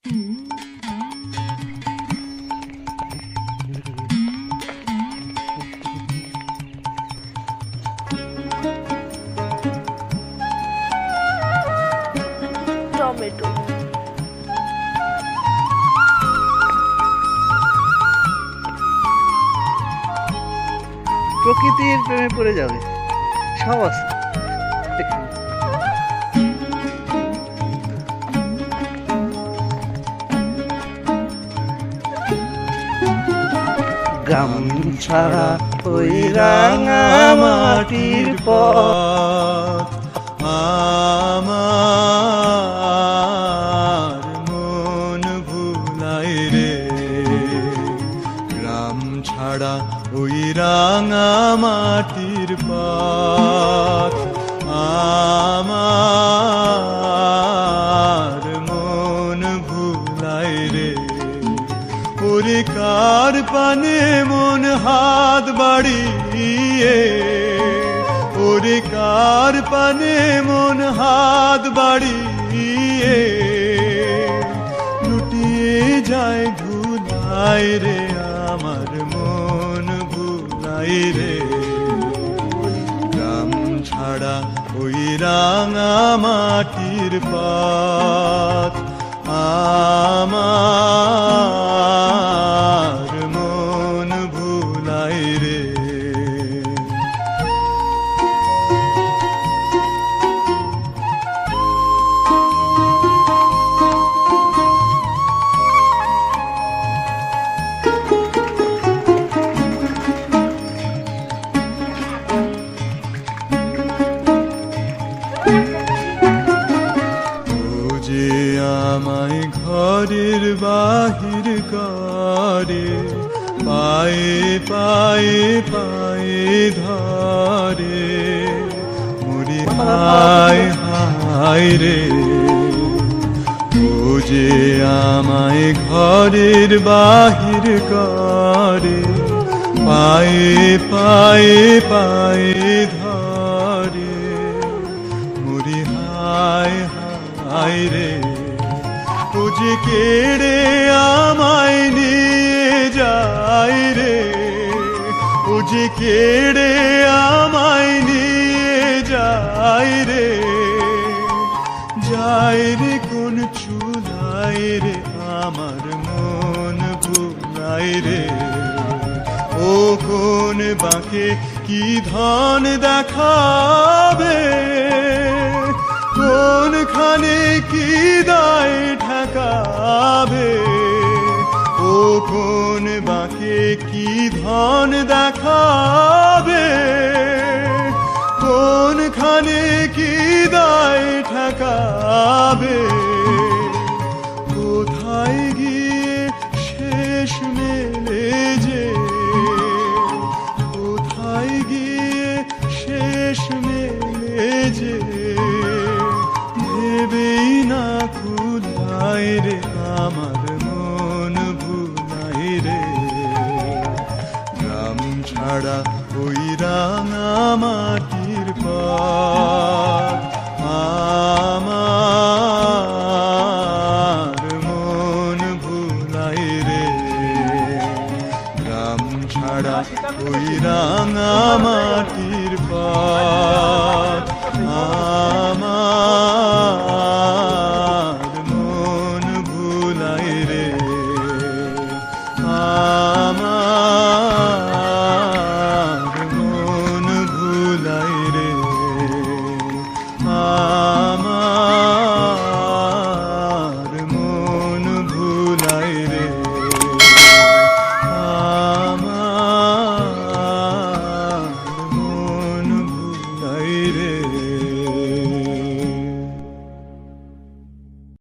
Tomato, প্রকৃতির প্রেমে পড়ে যাবে, সব আছে এখানে। গ্রাম ছাড়া ওই রাঙা মাটির পথ আমার মন ভুলাই রে, গ্রাম ছাড়া ওই রাঙা মাটির পথ আমার মন ভুলাই রে। ওরে কার পানে মন হাত বাড়িয়ে, ওরে কার পানে মন হাত বাড়িয়ে লুটিয়ে যায় ধুলাই রে, আমার মন ভুলাই রে। গ্রাম ছাড়া ওই রাঙা মাটির পথ আমার মন ভুলাই রে। আমায় ঘরের বাহির করে, পায়ে পায়ে পায়ে ধরে, মরি হায় হায় রে। ও যে আমায় ঘরের বাহির করে, পায়ে পায়ে পায়ে ধরে, মরি হায় হায় রে। ও যে কেড়ে আমায় নিয়ে যায় রে, ও যে কেড়ে আমায় নিয়ে যায় রে, যায় রে কোন চুলায় রে, আমার মন ভুলাই রে। ও কোন বাঁকে কি ধন দেখাবে, কোনখানে কি দায় ঠেকাবে, ও কোন বাঁকে কি ধন দেখাবে, কোনখানে কি দায় ঠেকাবে। কোথায় গিয়ে শেষ মেলে যে, কোথায় গিয়ে শেষ মেলে যে, ভেবেই না খুদাই রে, আমার মন ভুলাই রে। গ্রাম ছাড়া ওই রাঙা মাটির পথ আমার মন ভুলাই রে। গ্রাম ছাড়া ওই রাঙা